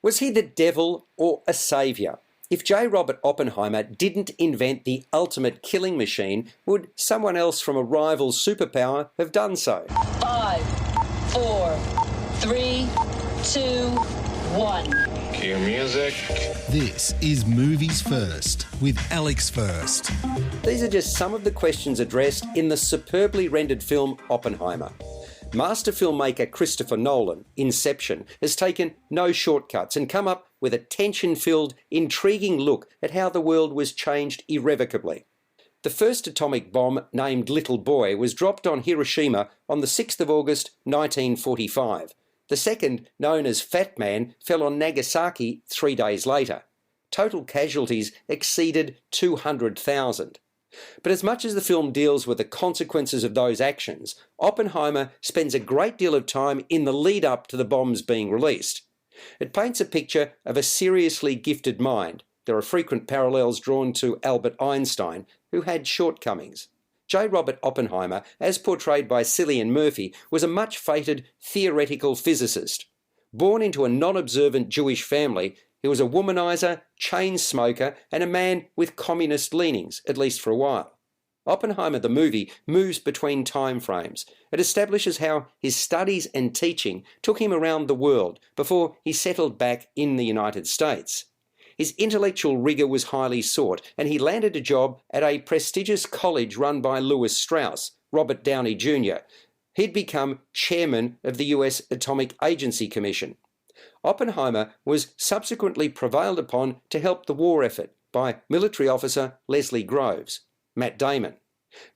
Was he the devil or a saviour? If J. Robert Oppenheimer didn't invent the ultimate killing machine, would someone else from a rival superpower have done so? 5, 4, 3, 2, 1. Cue music. This is Movies First with Alex First. These are just some of the questions addressed in the superbly rendered film Oppenheimer. Master filmmaker Christopher Nolan, Inception, has taken no shortcuts and come up with a tension-filled, intriguing look at how the world was changed irrevocably. The first atomic bomb, named Little Boy, was dropped on Hiroshima on the 6th of August 1945. The second, known as Fat Man, fell on Nagasaki 3 days later. Total casualties exceeded 200,000. But as much as the film deals with the consequences of those actions, Oppenheimer spends a great deal of time in the lead-up to the bombs being released. It paints a picture of a seriously gifted mind. There are frequent parallels drawn to Albert Einstein, who had shortcomings. J. Robert Oppenheimer, as portrayed by Cillian Murphy, was a much-feted theoretical physicist. Born into a non-observant Jewish family, he was a womanizer, chain smoker, and a man with communist leanings, at least for a while. Oppenheimer the movie moves between time frames. It establishes how his studies and teaching took him around the world before he settled back in the United States. His intellectual rigour was highly sought, and he landed a job at a prestigious college run by Lewis Strauss, Robert Downey Jr. He'd become chairman of the US Atomic Agency Commission. Oppenheimer was subsequently prevailed upon to help the war effort by military officer Leslie Groves, Matt Damon.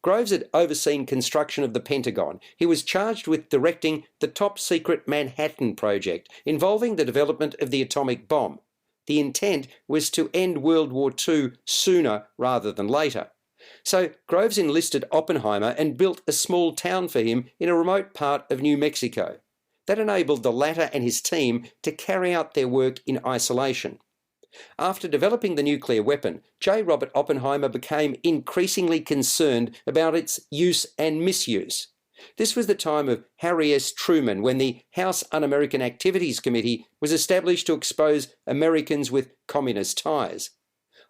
Groves had overseen construction of the Pentagon. He was charged with directing the top-secret Manhattan Project, involving the development of the atomic bomb. The intent was to end World War II sooner rather than later. So Groves enlisted Oppenheimer and built a small town for him in a remote part of New Mexico. That enabled the latter and his team to carry out their work in isolation. After developing the nuclear weapon, J. Robert Oppenheimer became increasingly concerned about its use and misuse. This was the time of Harry S. Truman, when the House Un-American Activities Committee was established to expose Americans with communist ties.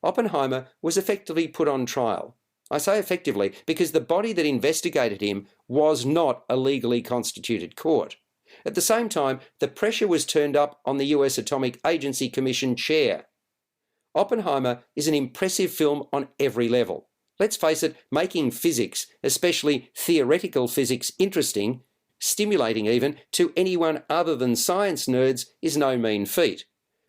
Oppenheimer was effectively put on trial. I say effectively because the body that investigated him was not a legally constituted court. At the same time, the pressure was turned up on the US Atomic Agency Commission chair. Oppenheimer is an impressive film on every level. Let's face it, making physics, especially theoretical physics, interesting, stimulating even, to anyone other than science nerds is no mean feat.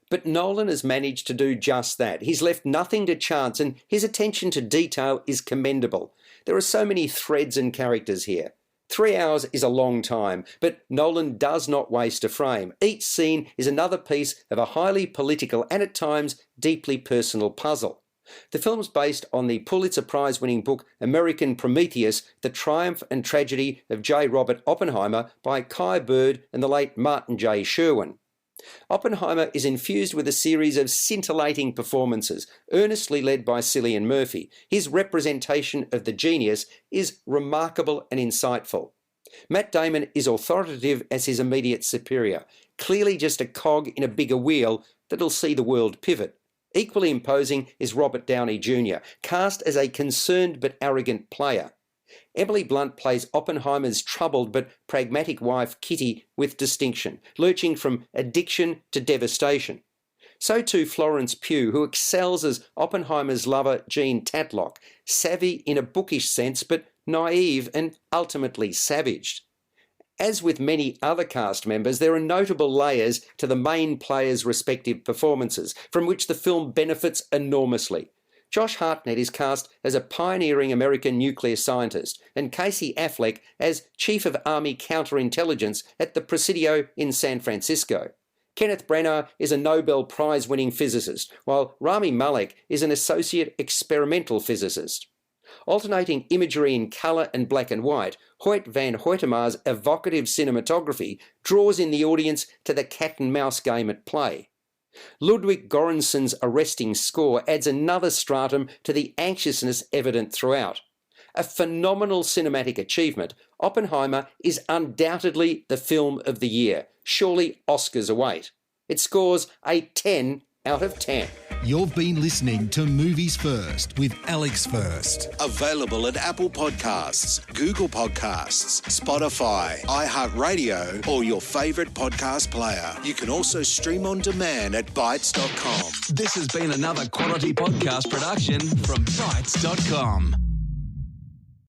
But Nolan has managed to do just that. He's left nothing to chance, and his attention to detail is commendable. There are so many threads and characters here. 3 hours is a long time, but Nolan does not waste a frame. Each scene is another piece of a highly political and at times deeply personal puzzle. The film's based on the Pulitzer Prize-winning book American Prometheus, The Triumph and Tragedy of J. Robert Oppenheimer by Kai Bird and the late Martin J. Sherwin. Oppenheimer is infused with a series of scintillating performances, earnestly led by Cillian Murphy. His representation of the genius is remarkable and insightful. Matt Damon is authoritative as his immediate superior, clearly just a cog in a bigger wheel that'll see the world pivot. Equally imposing is Robert Downey Jr., cast as a concerned but arrogant player. Emily Blunt plays Oppenheimer's troubled but pragmatic wife Kitty with distinction, lurching from addiction to devastation. So too Florence Pugh, who excels as Oppenheimer's lover Jean Tatlock, savvy in a bookish sense but naive and ultimately savaged. As with many other cast members, there are notable layers to the main players' respective performances, from which the film benefits enormously. Josh Hartnett is cast as a pioneering American nuclear scientist, and Casey Affleck as Chief of Army Counterintelligence at the Presidio in San Francisco. Kenneth Branagh is a Nobel Prize-winning physicist, while Rami Malek is an associate experimental physicist. Alternating imagery in colour and black and white, Hoyt van Hoytema's evocative cinematography draws in the audience to the cat-and-mouse game at play. Ludwig Göransson's arresting score adds another stratum to the anxiousness evident throughout. A phenomenal cinematic achievement, Oppenheimer is undoubtedly the film of the year. Surely Oscars await. It scores a 10 out of 10. You've been listening to Movies First with Alex First. Available at Apple Podcasts, Google Podcasts, Spotify, iHeartRadio, or your favourite podcast player. You can also stream on demand at Bytes.com. This has been another quality podcast production from Bytes.com.